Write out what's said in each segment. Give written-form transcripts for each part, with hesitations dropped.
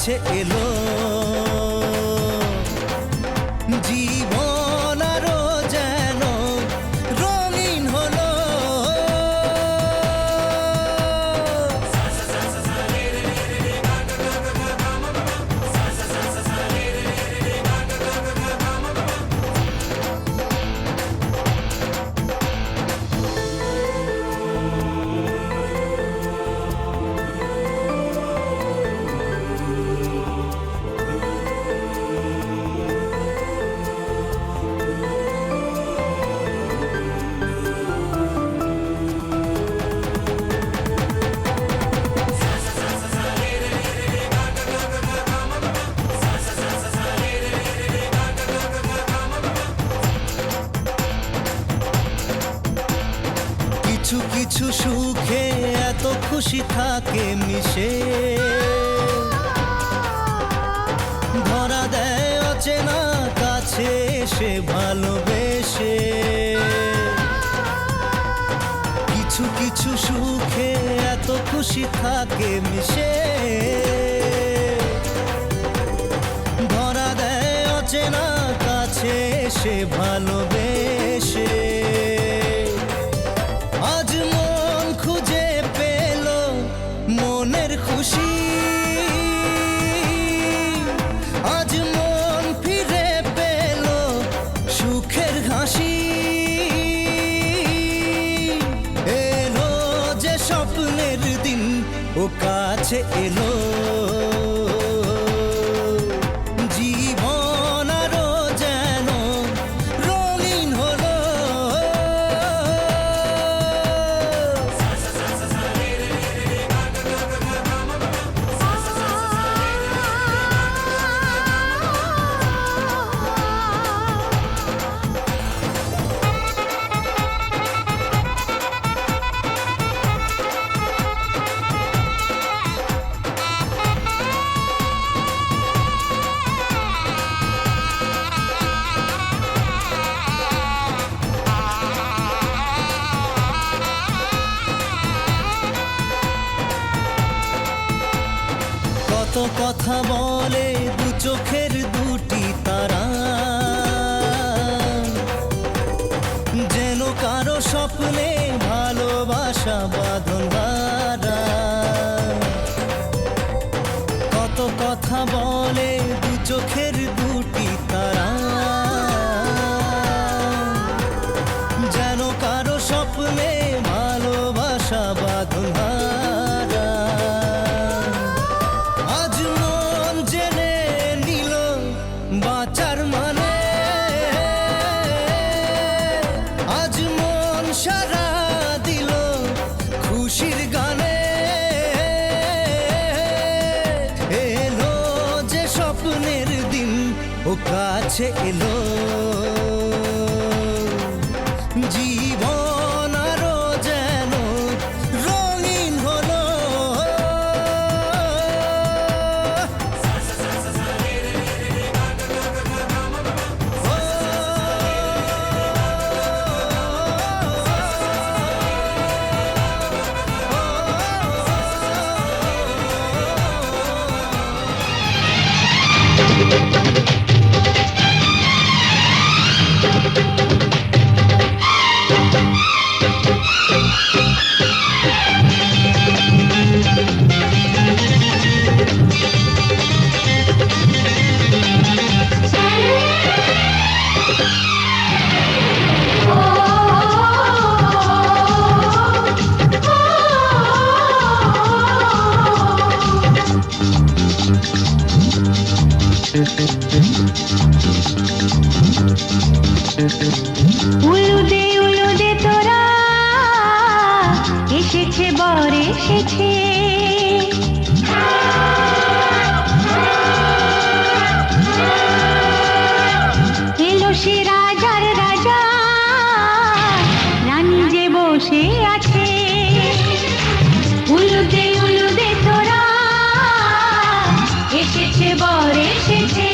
কাছে এলো জীবন আরো যেন রঙিন হলো। কিছু কিছু সুখে এত খুশি থাকে মিশে, ধরা দেয় অচেনা কাছে এসে ভালোবেসে। কিছু কিছু সুখে এত খুশি থাকে মিশে, ধরা দেয় অচেনা কাছে এসে ভালোবেসে। আজ মন খুঁজে পেল মনের খুশি, আজ মন ফিরে পেল সুখের হাসি। এলো যে স্বপ্নের দিন ও কাছে এলো, জীবন আরো যেন রঙিন হলো। কত কথা বলে দু চোখের দুটি তারা, যেন কারো স্বপ্নে ভালোবাসা বাঁধন হারা। কত কথা বলে দু চোখের দুটি তারা, যেন কারো স্বপ্নে ভালোবাসা বাঁধন হারা। আজ মন জেনে নিল বাঁচার মানে, আজ মন সারা দিল খুশির গানে। এলো যে স্বপ্নের দিন ও কাছে এলো, জীবন আরো যেন রঙিন হলো। উলুদে তোরা এসেছে বর এসেছে, এলো সে রাজার রাজা, রানী যে বসে আছে। উলুদে তোরা এসেছে বর এসেছে,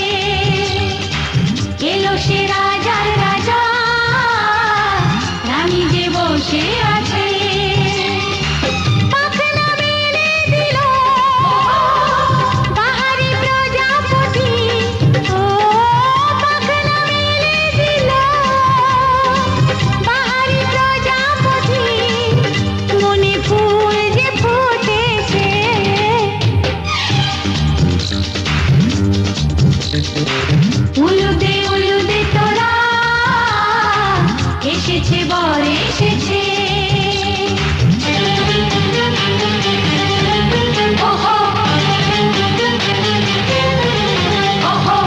এলো সে রাজার রাজা, রানী যে বসে আছে। পাখনা মেলে এসেছে বর এসেছে ওহো ওহো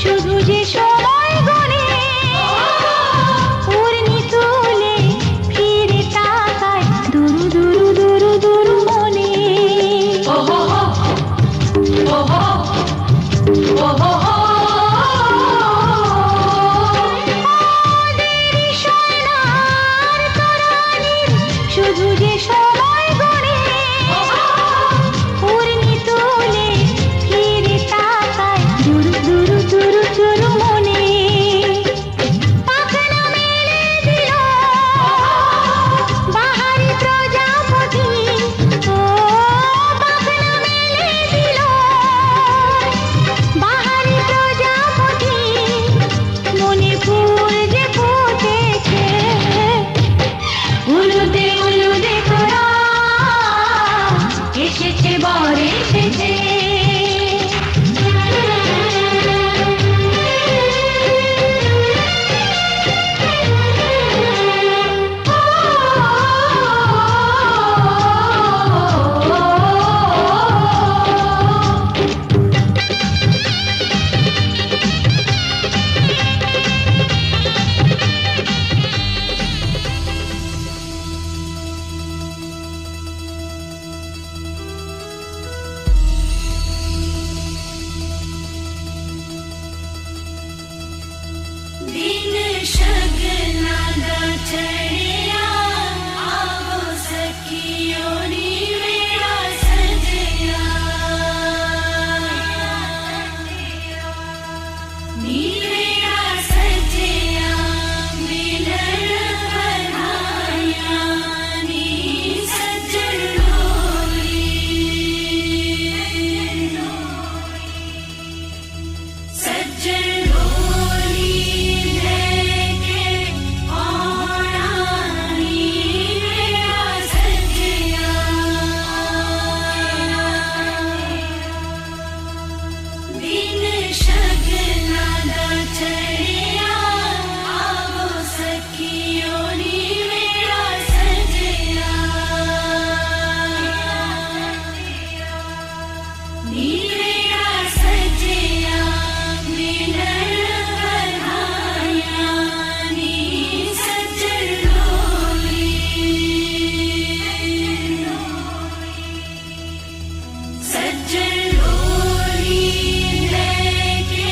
শুধু যে সময় গনে পূর্ণি তুলে ফিরে তাকায় দুরু দুরু দুরু দুরু মনে ওহো ওহো ওহো শুধু যে সময় গনে পূর্ণি তুলে ফিরে তাকায় দুরু দুরু দুরু দুরু মনে পাখনা মেলে দিল বাহারি প্রজাপতি ও পাখনা মেলে দিল বাহারি প্রজাপতি মনে ফুল যে ফুটেছে উলুদে উলুদে তোরা এসেছে বর এসেছে दिन शगना दा चढ़िया आवो सखियों नी मेरा सजया नी मेरा सजया मिलन बनाया नी सजन डोली सजन सज्जन डोली लेके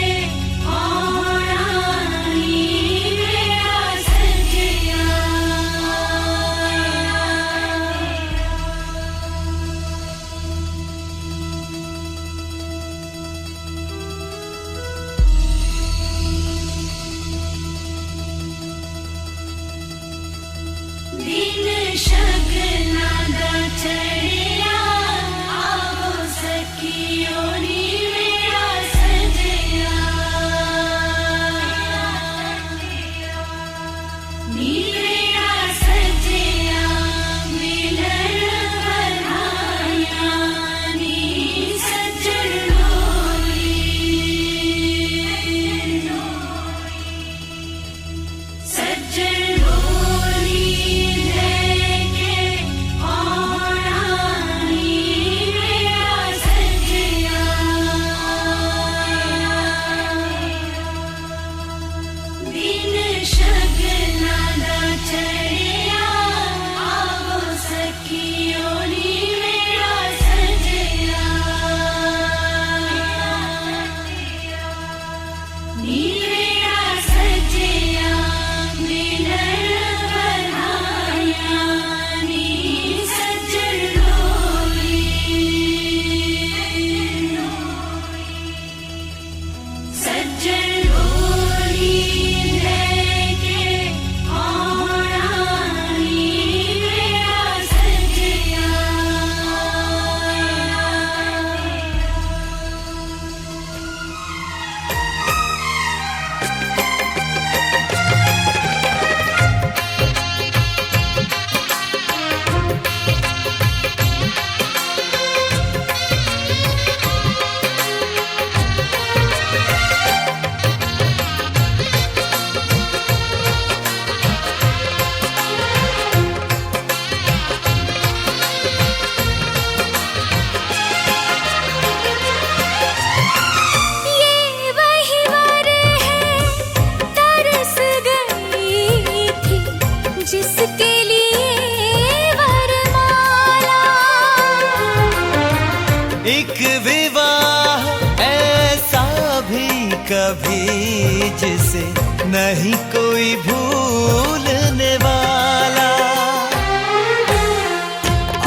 कभी जिसे नहीं कोई भूलने वाला।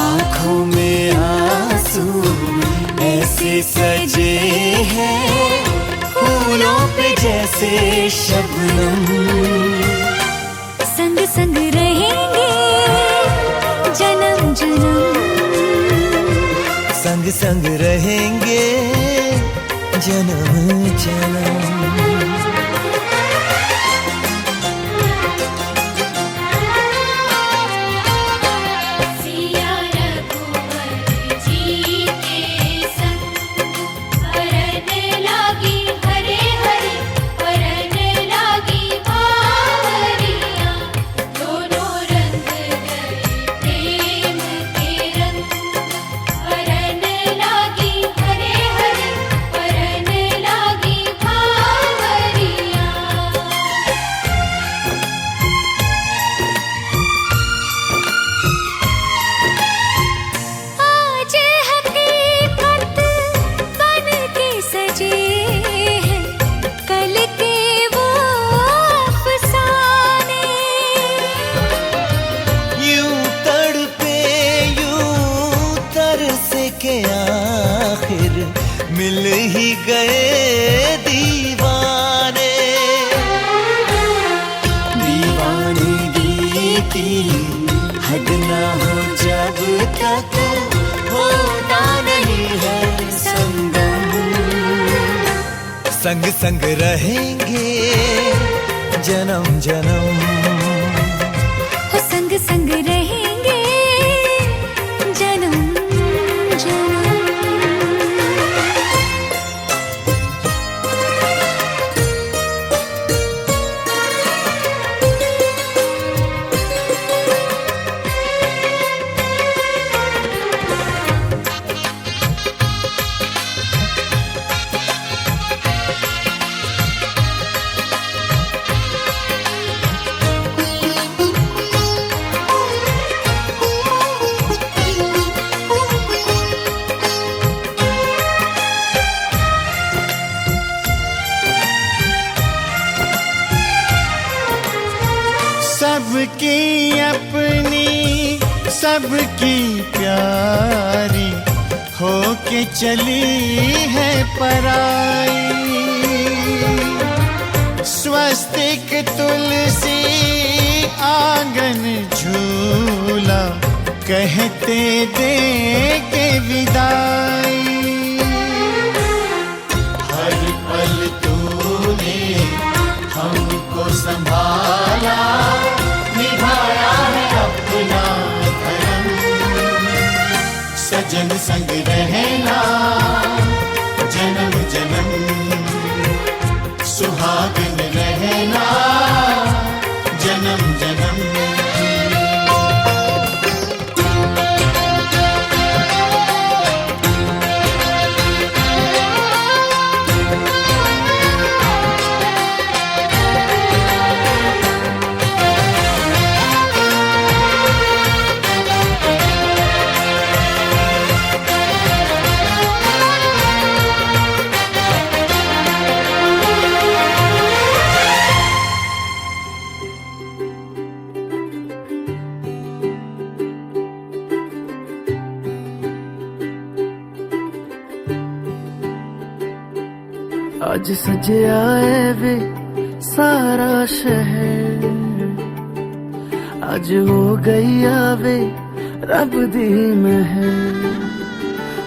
आंखों में आंसू ऐसे सजे हैं फूलों पे जैसे शबनम। संग संग रहेंगे जन्म जन्म, संग संग रहेंगे जन्म जन्म। के आखिर मिल ही गए दीवाने। दीवानगी की हद ना हो जब तक होता नहीं है संगम। संग संग रहेंगे जन्म जन्म, हो संग संग रहेंगे जन्म जन्म। सबकी अपनी सबकी प्यारी होके चली है पराई। स्वस्तिक तुलसी आंगन झूला कहते देंगे विदाई। हर पल तूने हमको संभाला, निभाया है अपना धर्म। सजन संग रहना जन्म जन्म, सुहागन रहना जन्म जन्म। आज सजया है वे सारा शहर, आज हो गई आवे रब दी महर।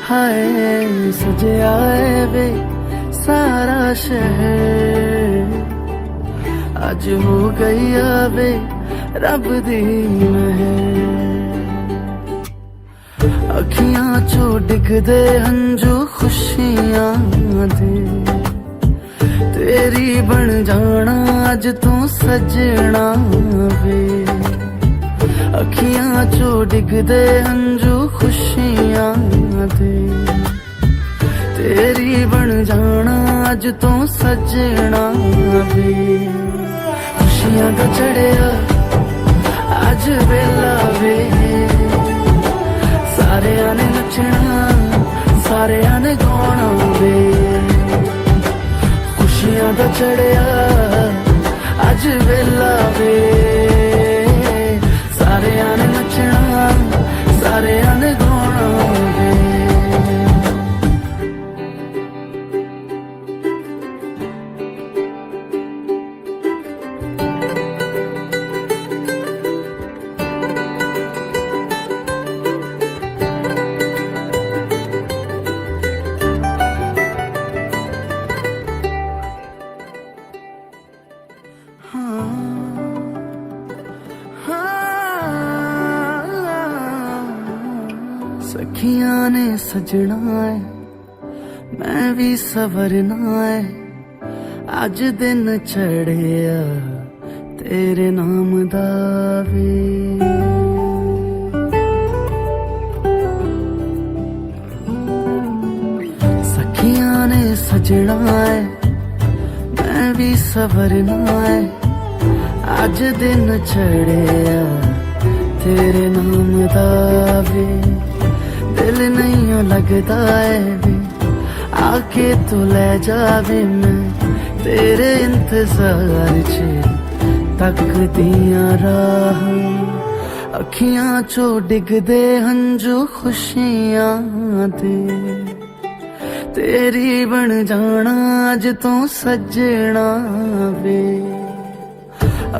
हाय सजया है वे सारा शहर, आज हो गई आवे रब दी महर। अखियां चो डिगदे हंजू खुशियां दे, तेरी बन जाना अज तू सजना वे। अखियां चो डिगदे हंजू खुशियां दे, तेरी बन जाना अज तू सजना वे। खुशियां दा चढ़िया अज वेला वे, सारे ने नचना सारे ने गाना वे। खुशियां दा चढ़िया अज वेला वे सारेयां ने नचना सारेयां ने गाना वे सखियां ने सजना है मैं भी सवरना है अज दिन चढ़िया तेरे नाम दा वे सखियां ने सजना है मैं भी सवरना है अज दिन चढ़िया तेरे नाम दा वे दिल नहीं लगता है भी आके तू ले जावे मैं तेरे इंतजार च तकदियां राह अखियां चो डिगदे हंजू खुशियां दे तेरी बन जाना अज तो सजना वे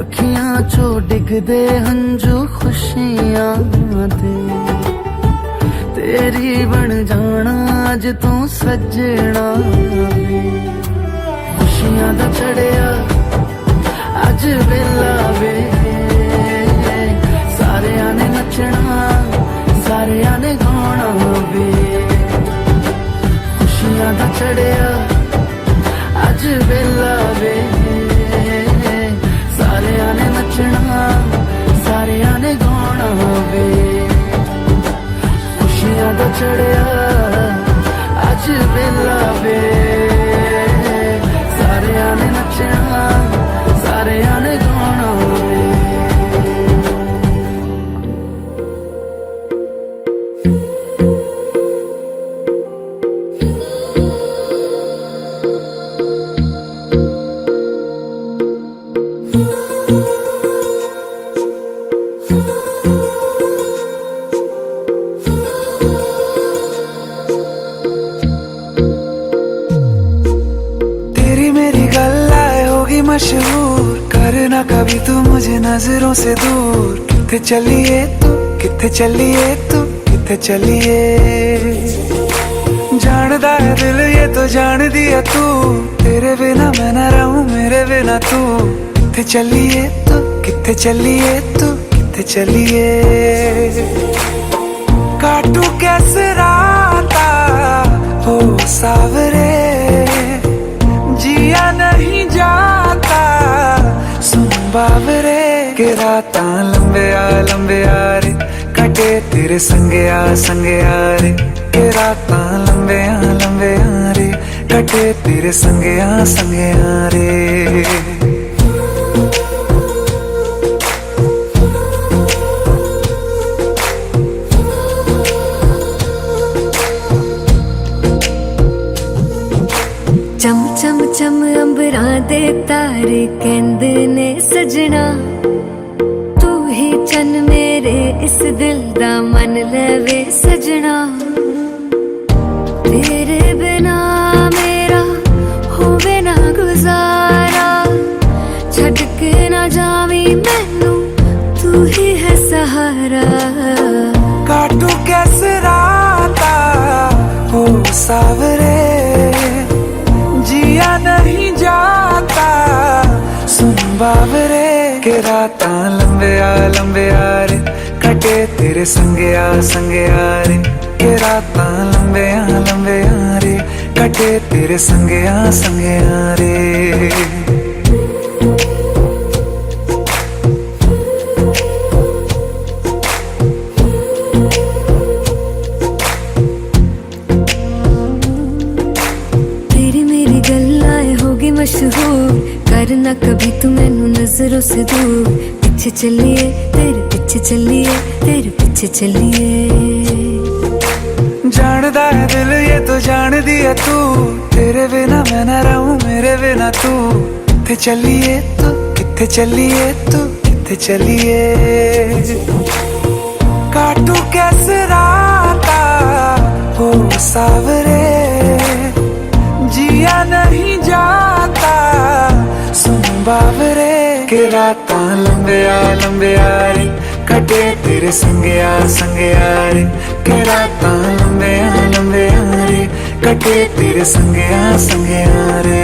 अखियां चो डिगदे हंजू खुशियां दे तेरी बन जाना अज तू सजना वे खुशियां दा चढ़िया अज वेला वे सारेयां ने नचना सारेयां ने गाना वे खुशियां दा चढ़िया अज वेला वे सारेयां ने नचना सारेयां ने गाना वे खुशियां दा चढ़िया अज वेला वे सारेयां ने नचना सारेयां ने गाना वे मशहूर करना कभी तू मुझे नजरों से दूर किथे चलिए तू किथे चलिए तू किथे चलिए जानदा है दिल ये तो जान दिया तू तेरे बिना मैं ना रहूं मेरे बिना तू किथे चलिए तू किथे चलिए तू किथे चलिए काटू कैसे राता हो सावरे जिया नहीं जाता सुन बावरे के रात लंबे आ रे कटे तेरे संगे आ रे के रात लंबे आ रे कटे तेरे संगे आ रे चम चम चम अंबरां दे तारे कहंदे ने सजना तू ही चन मेरे इस दिल दा मन लवे सजना तेरे बिना मेरा होवे ना गुजारा छड़ के ना जावी मैनू तू ही है सहारा काटू कैसे राता हो सावरे जिया नहीं जाता सुन बावरे के रात लंबे आ रे कटे तेरे संगे आ रे के रात लंबे आ रे कटे तेरे संगे आ रे मशहूर करना कभी तू मैनू नजरों से दूर पीछे चलिए तेरे पीछे चलिए तेरे पीछे चलिए जानदा है दिल ये तो जान दिया तू तेरे बिना मैं ना रहूं मेरे बिना तू किथे चलिए तू किथे चलिए तू किथे चलिए काटू कैसे राता हो सावरे जिया नहीं जाता सुन बावरे के राता लंबिया लंबिया रे कटे तेरे संगया संगया रे के राता लंबिया लंबिया रे कटे तेरे संगया संगया रे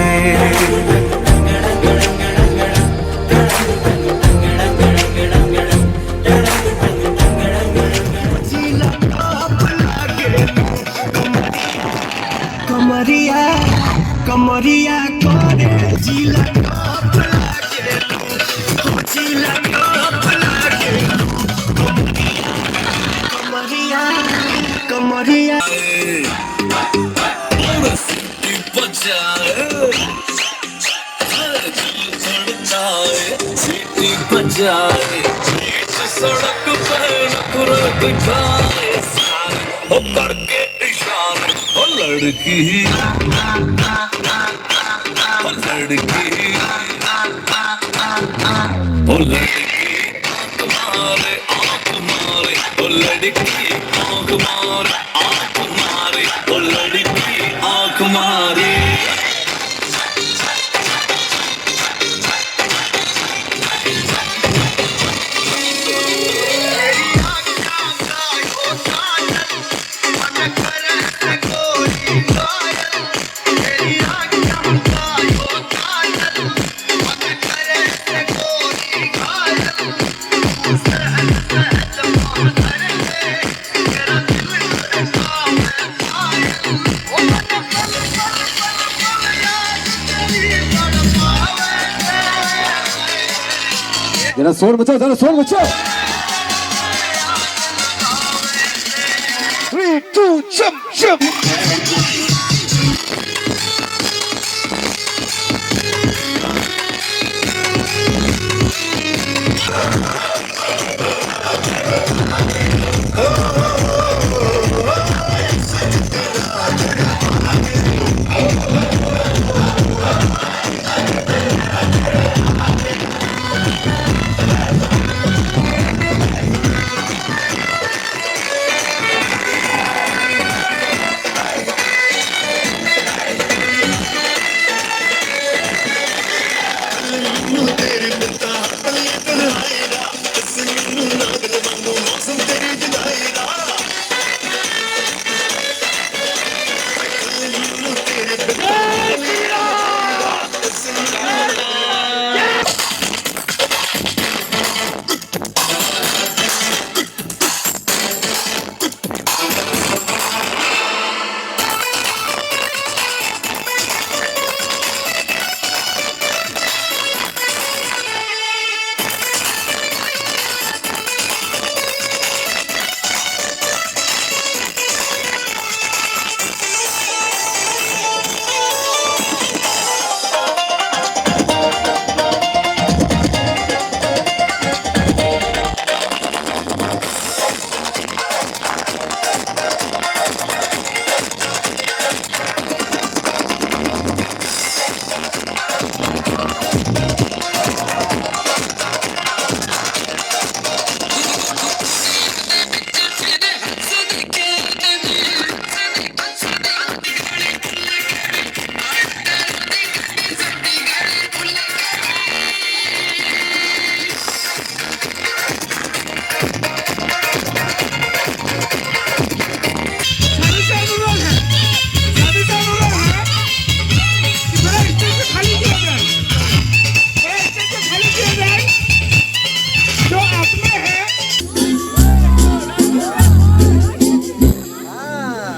कमरिया कमरिया करे जिला कप लागे जिला कप लागे कमरिया कमरिया सीटी बजाए सड़क पर नखरा दिखाए हो करके इशारे हो लड़की हो लड़की हो लड़की आँख मारे हो लड़की आँख मारे हो लड़की आँख मारे जरा शोर मचाओ जरा शोर मचाओ 3 2 jump jump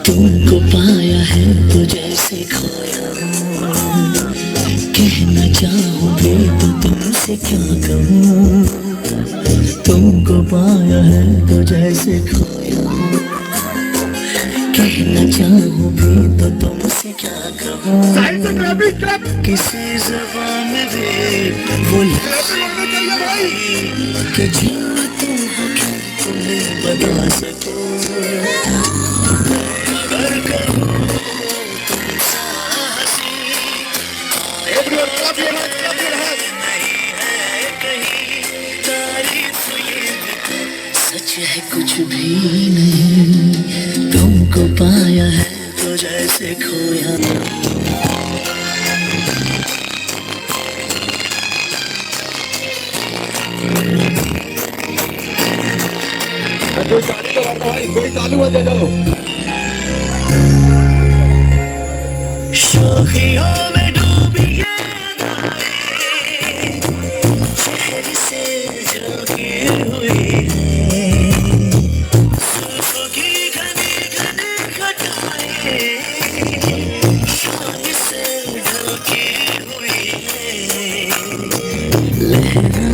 तुमको पाया है तो जैसे खोया कहना चाहूँ तो तुमसे क्या कहूँ तुमको पाया है तो जैसे खोया कहना चाहूँ भी तो तुमसे क्या कहूँ किसी ज़बान में भी वो लफ्ज़ कि जो तुम तुम्हें बता सकूँ अगर कहूँ तुम साहसी Everyone, clap your hands, clap your hands. सच है कुछ भी नहीं, तुमको पाया है तो जैसे खोया। कोई ताली बजा भाई, कोई ताली बजा जाओ। शोखियों में डूबी ये शहर से जोगी हुई है, जुल्फों की घनी घनी घटाएं शान से ढलकी हुई है, लहरा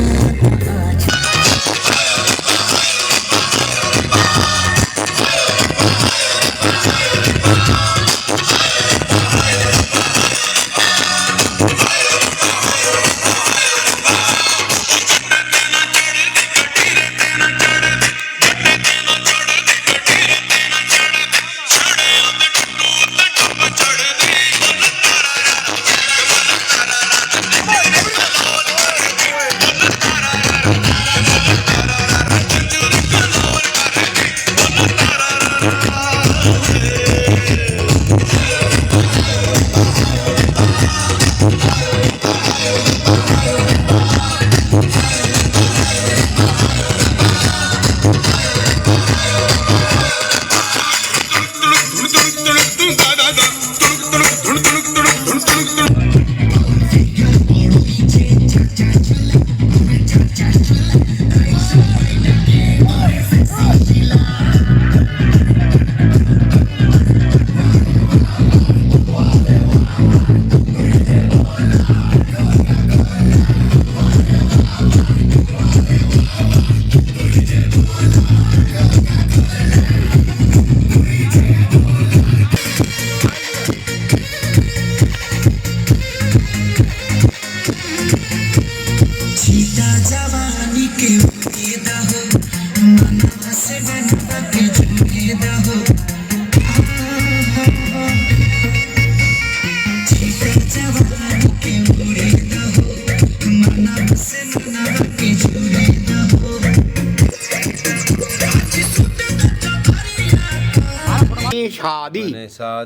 आज शादी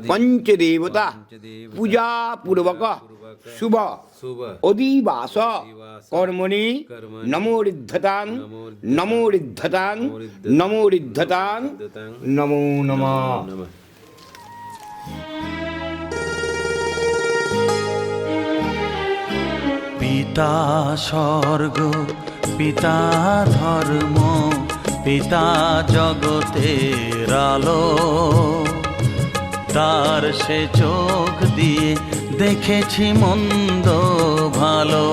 पंचदेवता पूजा पूर्वक शुभ अधिवास कर्मणि नमो रिद्धतां नमो रिद्धतां नमो रिद्धतां नमो नमः। পিতা স্বর্গ পিতা ধর্ম পিতা জগতের আলো, তার সে চোখ দিয়ে দেখেছি মন্দ ভালো,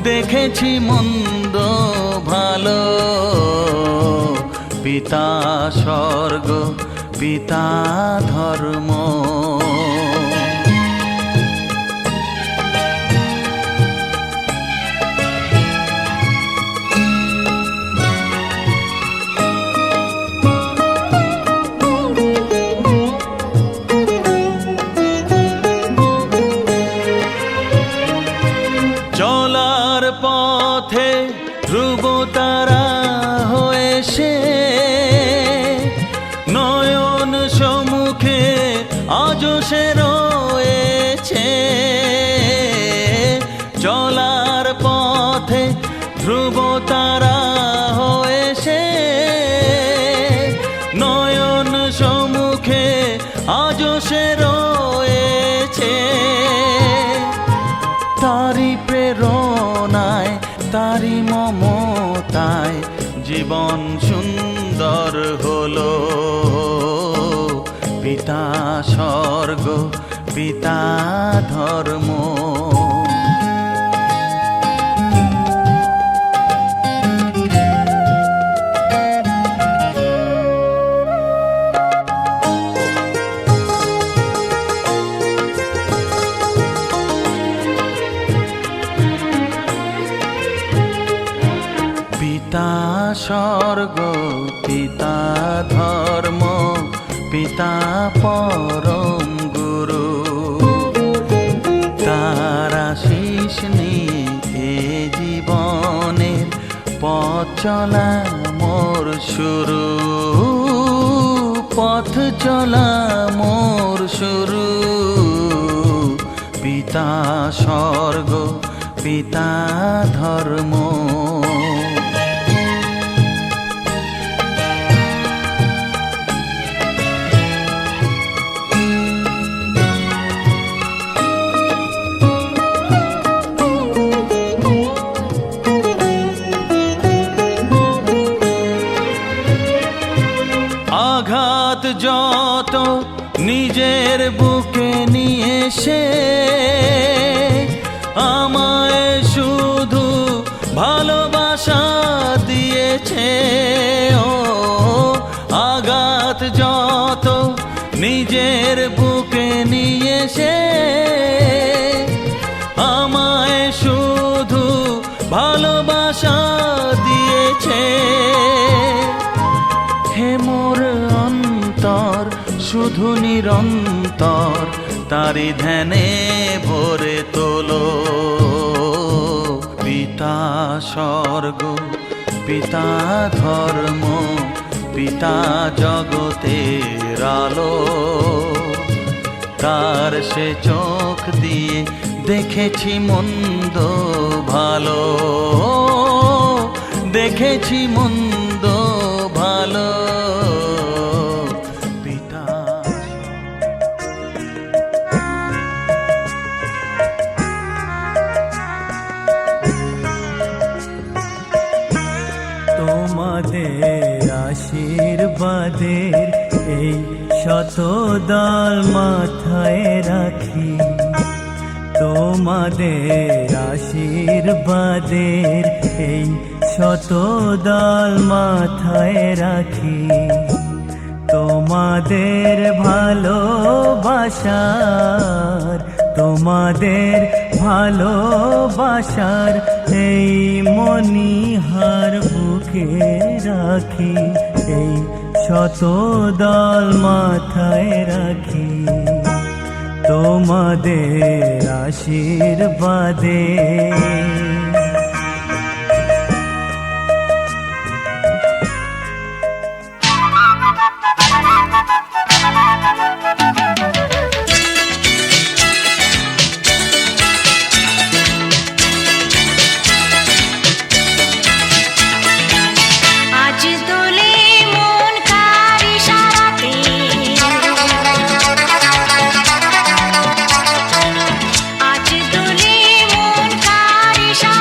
দেখেছি মন্দ ভালো। পিতা স্বর্গ পিতা ধর্ম। চলার পথে ধ্রুব তারা হয়ে সে নয়ন সম্মুখে আজ সে রয়েছে। চলার পথে ধ্রুব তারা হয়ে সে নয়ন সম্মুখে আজ সে রয়েছে। তারি প্রেরণায় তারি মমতায় জীবন সুন্দর হলো। পিতা স্বর্গ পিতা ধর্ম। পিতা স্বর্গ পিতা ধর্ম পিতা পরম গুরু। চলা মোর শুরু, পথ চলা মোর শুরু। পিতা স্বর্গ পিতা ধর্ম, আঘাত যত নিজের বুকে নিয়ে সে আমায় শুধু ভালোবাসা দিয়েছে। ও আঘাত যত নিজের বুকে নিয়ে সে আমায় শুধু ভালোবাসা দিয়েছে। হে মোর অন্তর শুধু নিরন্তর তারি ধ্যানে ভরে তোলো। পিতা স্বর্গ পিতা ধর্ম পিতা জগতের আলো, তার সে চোখ দিয়ে দেখেছি মন্দ ভালো, দেখেছি মন্দ ভালো। পিতা তোমাদের আশীর্বাদের এই শতদল মাথায় রাখি, তোমাদের আশীর্বাদের এই শতদল মাথায় রাখি। তোমাদের ভালোবাসার, তোমাদের ভালোবাসার এই মণিহার বুকে রাখি, এই শতদল মাথায় রাখি। তোমাদের আশীর্বাদে আজ দোলে মন কার ইশারাতে, আজ দোলে মন কার ইশারাতে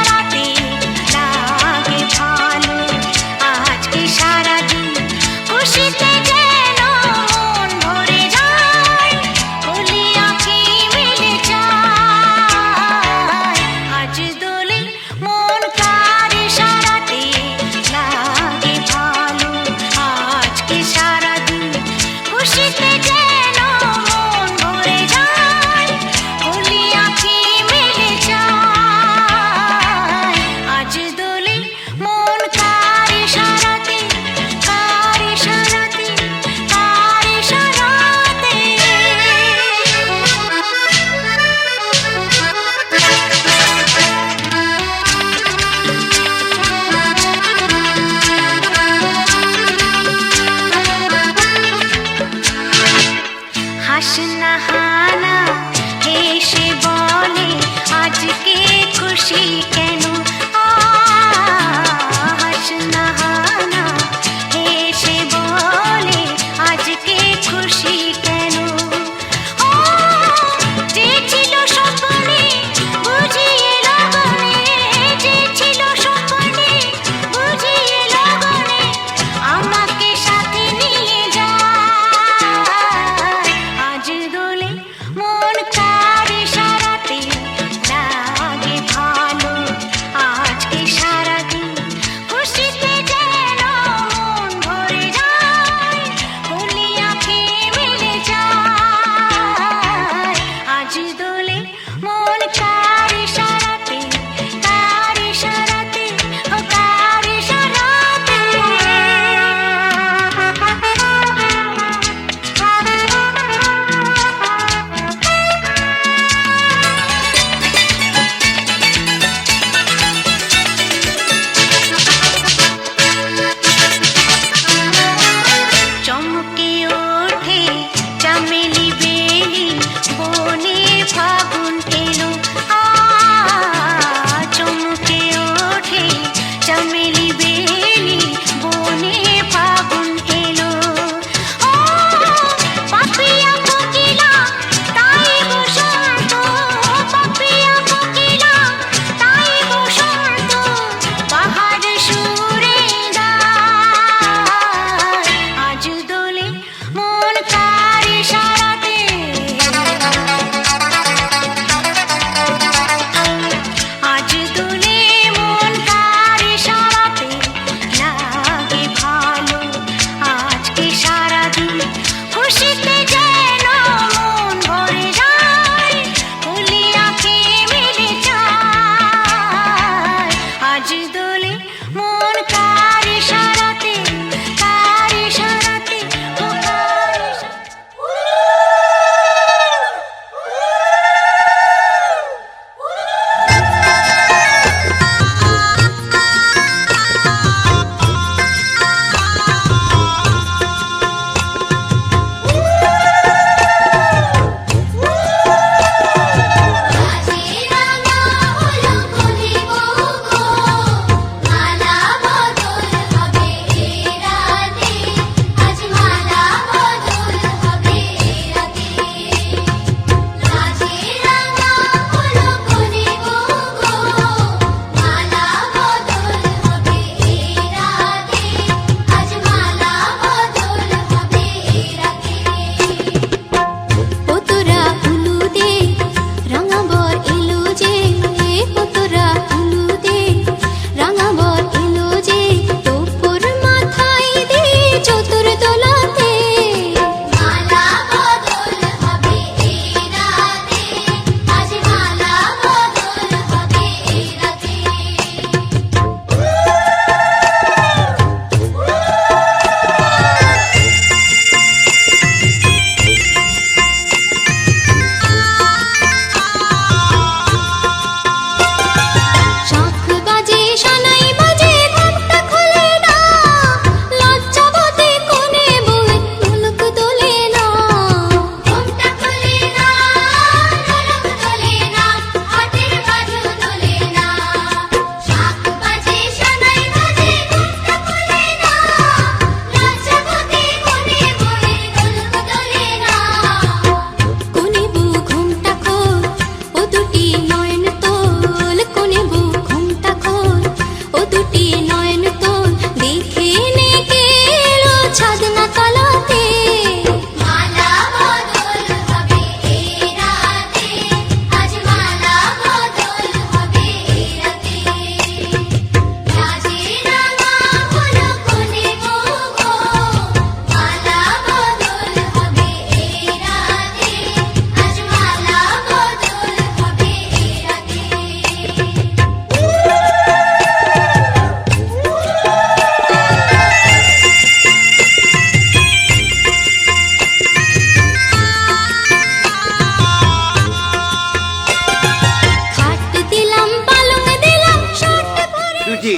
শুচি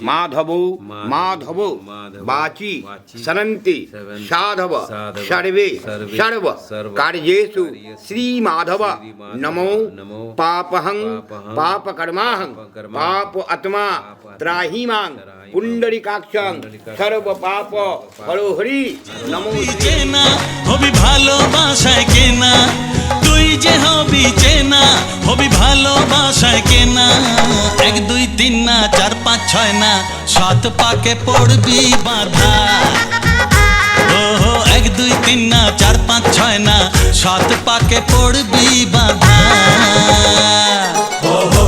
মাধব মাধব বাচি সনন্তি সাধব সর্বে সর্ব কার্যেষু শ্রী মাধব নমো পাপহং পাপকর্মাহং পাপ আত্মা ত্রাহি মাং পুণ্ডরিকাক্ষং সর্ব পাপ হরি নমো চেনা হবি ভালোবাসায় কেনা তুই যে হবি চেনা হবি ভালোবাসায় কেনা 1 2 3 না 4 5 6 না 7 পাকে পড়বি বাধা ওহো 1 2 3 না 4 5 6 না 7 পাকে পড়বি বাধা ওহো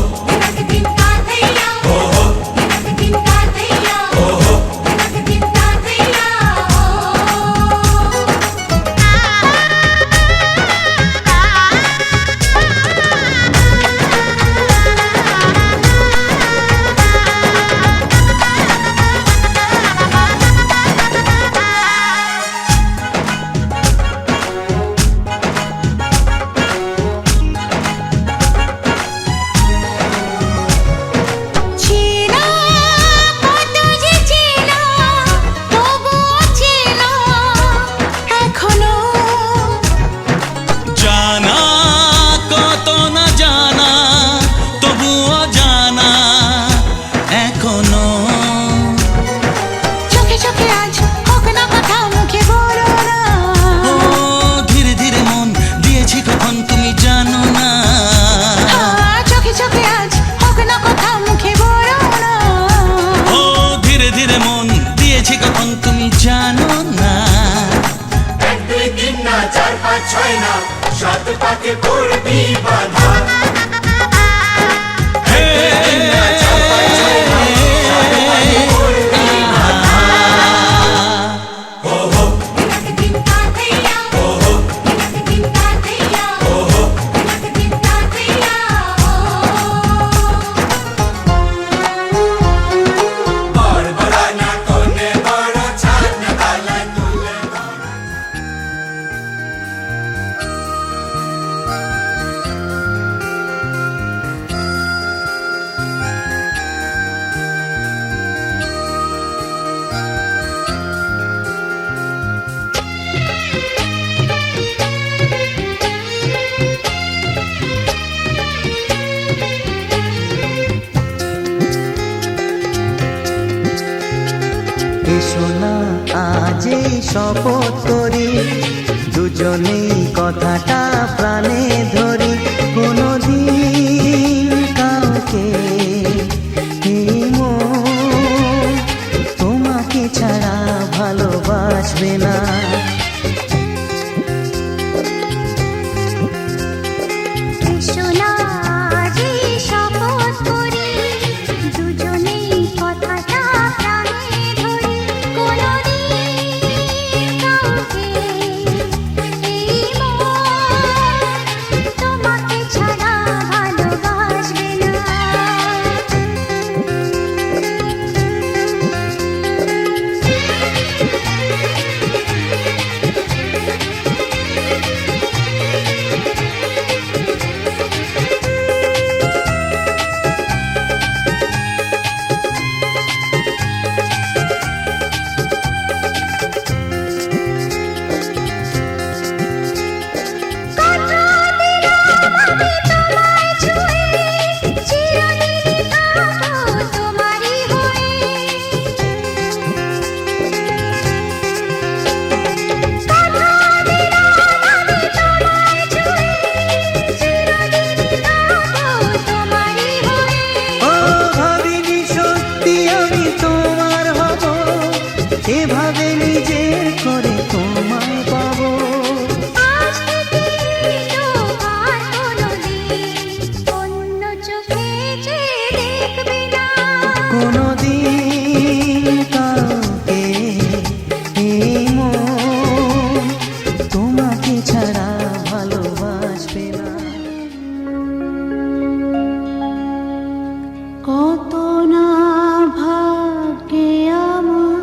শপথ করি দুজনেই কথাটা প্রাণে ধরি কোনোদিন কাউকে এই মন তোমাকে ছাড়া ভালোবাসবে না এভাবে নিজের করে তোমায় পাবো কোনোদিন কাউকে এই মন তোমাকে ছাড়া ভালোবাসবে না কত না ভাগ্যে আমার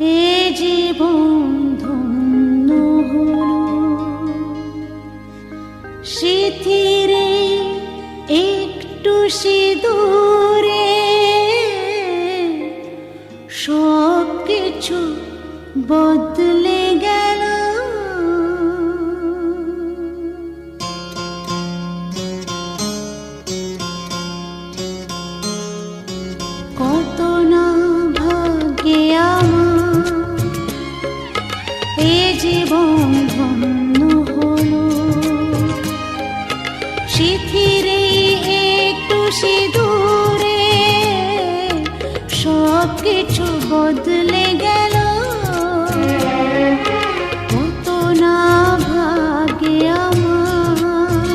এ জীবন ধন্য হলো স্মৃতিরে একটু সিঁদুরে সব কিছু বদলে গেল। কত না ভাগ্যে আমার এ জীবন ধন্য হলো, শিথিরে একটু সিঁদুরে সব কিছু বদলে গেল। কত না ভাগ্যে আমার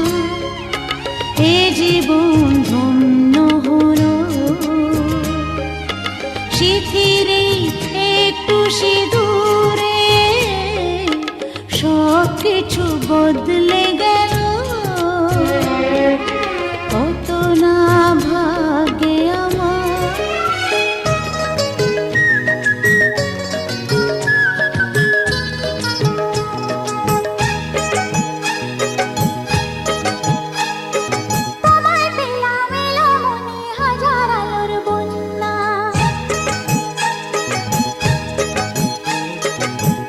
এ জীবন ধন্য হলো, শিথিরে একটু সিঁদুরে সব কিছু বদলে গেল। কত না ভাগ্যে আমার। তোমায় পেলাম এলো মনে হাজার আলোর বন্যা,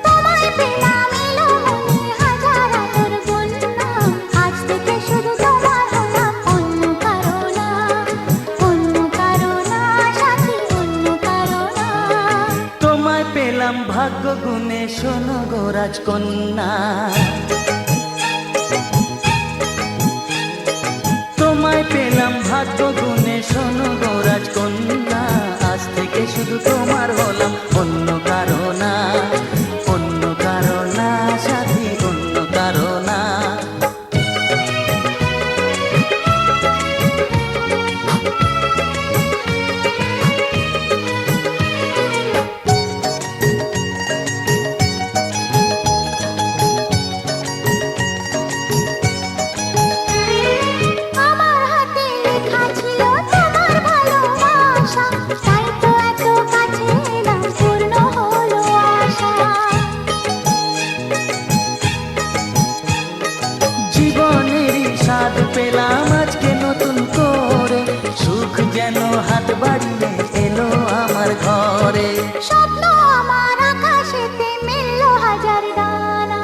তোমায় পেলাম এলো মনে হাজার আলোর বন্যা। আজ থেকে শুধু তোমার হলাম, অন্য কারো না, অন্য কারো না সাথী, অন্য কারো না। তোমায় পেলাম ভাগ্য গুণে শোনো গো রাজকন্যা, তোমায় পেলাম ভাগ্য গুণে শোনো গো রাজকন্যা। আজ থেকে শুধু তোমার হলাম, অন্য কারো না, অন্য কারো না সাথী, অন্য কারো না। আমার হাতে লেখা ছিল তোমার ভালোবাসা, তাই তো এত কাছে এলাম, পূর্ণ হলো আশা। জীবনেরই স্বাদ পেলাম আজকে নতুন করে, সুখ যেন হাত বাড়িয়ে এলো আমার ঘরে। স্বপ্ন আমার আকাশেতে মিলল হাজার দানা,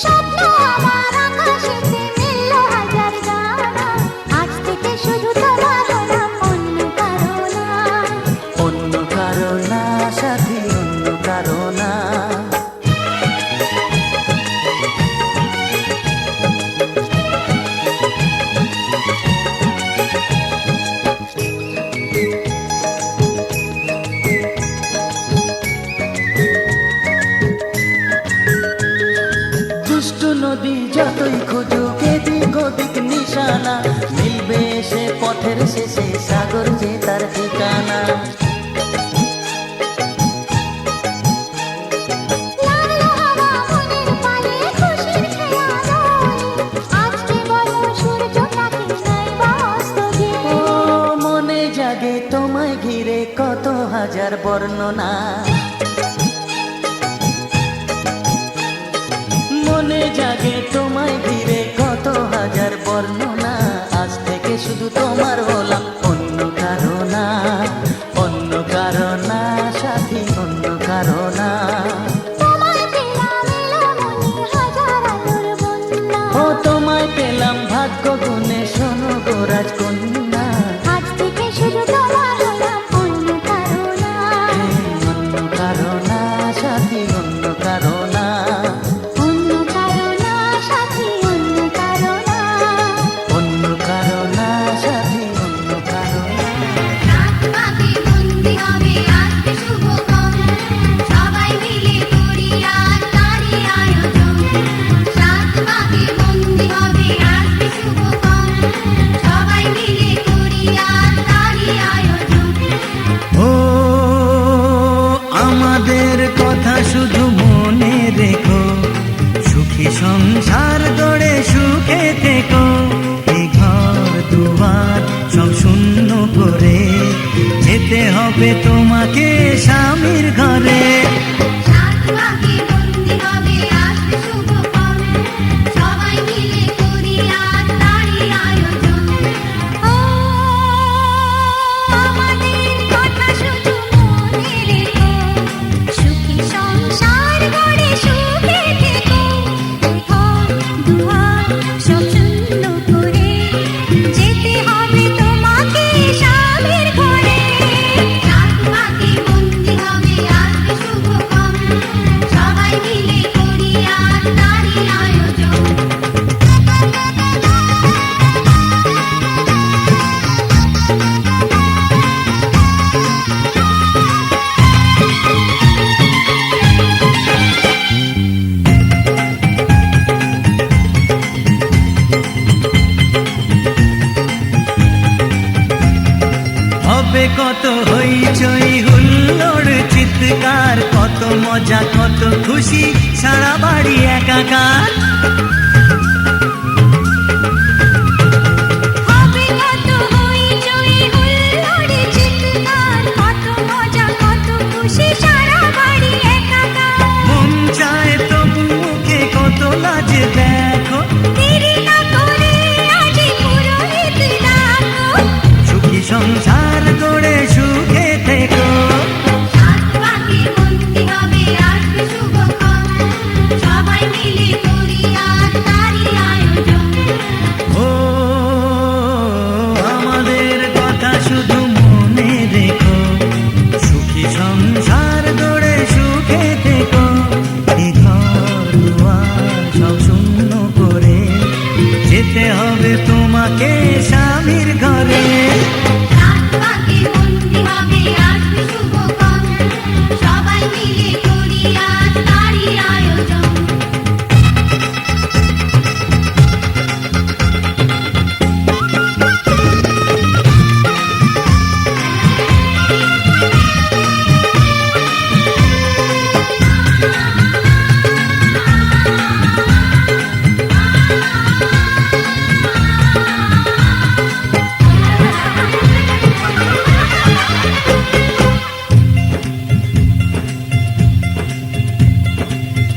স্বপ্ন আমার আকাশেতে মিলল হাজার দানা। আজ থেকে শুধু তোমার হলাম, অন্য কারো না, অন্য কারো না সাথী, অন্য কারো না। দুষ্ট নদী যতই খুঁজুক এদিক ওদিক নিশানা, মিলবে সে পথের শেষে সাগর যে তার ঠিকানা। লাগলো হাওয়া মনের পানে খুশির খেয়াল, আজকে বলো সূর্যটাকে নাই বা অস্ত যে। ও মনে জাগে তোমায় ঘিরে কত হাজার বর্ণনা, মনে জাগে তোমায় ঘিরে কত হাজার বর্ণনা। আজ থেকে শুধু তোমার হলাম, অন্য কারো না, অন্য কারো না সাথী, অন্য কারো না। তোমায় পেলাম এলো মনে হাজার আলোর বন্যা, ও তোমায় পেলাম ভাগ্য গুণে শোনো গো রাজকন্যা। আজ থেকে শুধু তোমার হলাম, অন্য কারো না, অন্য কারো না সাথী, অন্য কারো না। অন্য কারো না সাথী, অন্য কারো না। অন্য কারো না সাথী, অন্য কারো না। রাত পাখি বন্দি হবে আজকে শুভক্ষণ, সবাই মিলে করি আজ তারই আয়োজন। রাত পাখি বন্দি হবে আজকে শুভক্ষণ, সবাই মিলে করি আজ তারই আয়োজন। ও আমাদের কথা শুধু মনে মিলে করি আজ তারই আয়োজন। হবে কত হইচই হুল্লোড় চিৎকার, কত মজা কত খুশি, সারা বাড়ি একাকার। হবে কত হইচই হুল্লোড় চিৎকার, কত মজা কত খুশি, সারা বাড়ি একাকার। মন চায় তবু মুখে কত লাজে দেখো, দেরি না করে আজই পুরোহিত ডাকো। সুখী সংসার গড়ে সুখে থেকো। সাত পাকে বন্দি হবে আসবে শুভক্ষণ, সবাই মিলে করি আজ তারই আয়োজন। ও আমাদের কথা শুধু মনে রেখো, সুখী সংসার গড়ে সুখে থেকো। এই ঘর দুয়ার সব শূন্য করে যেতে হবে তোমাকে স্বামীর ঘরে। সাত পাকে বন্দি হবে আসবে শুভক্ষণ, সবাই মিলে করি আজ তারই আয়োজন।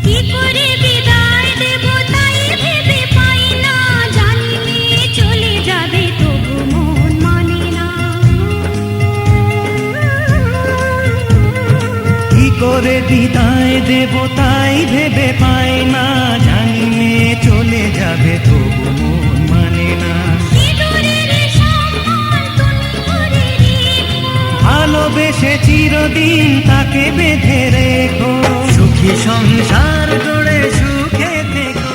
কি করে বিদায় দেব তাই ভেবে পাই না, জানি মেয়ে চলে যাবে তবু মন মানে না। কি করে বিদায় দেব তাই ভেবে পাই না, জানি মেয়ে চলে যাবে তবু মন মানে না। সিঁদুরের সম্মান তুমি করে রেখো, ভালোবেসে চিরদিন তাকে বেঁধে রেখো, সুখী সংসার গড়ে সুখে থেকো।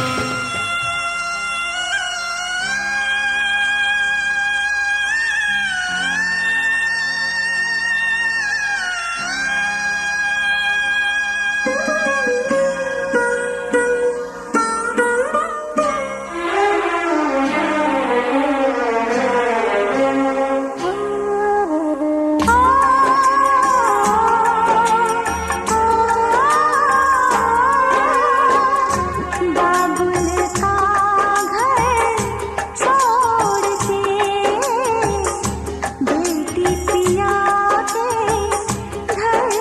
बाबुल का घर छोड़ के बेटी पिया के घर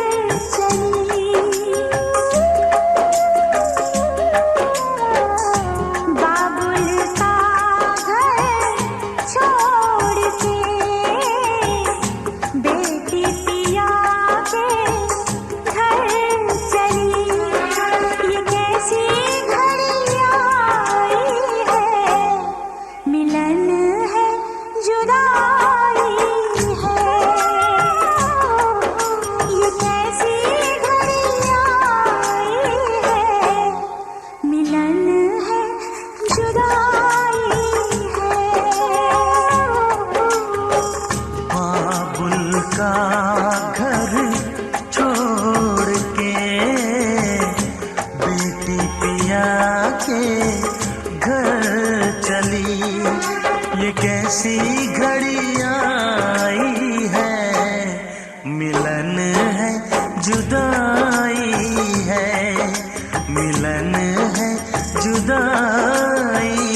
चली। बाबुल का घर छोड़ के बेटी पिया के घर चली। ये कैसी घड़ी आई है, मिलन है जुदाई है। ये कैसी घड़ी आई है, मिलन है जुदाई है। बाबुल का घर छोड़ के बेटी पिया के घर चली। ये कैसी घड़ी आई है, मिलन है जुदाई है, मिलन है जुदाई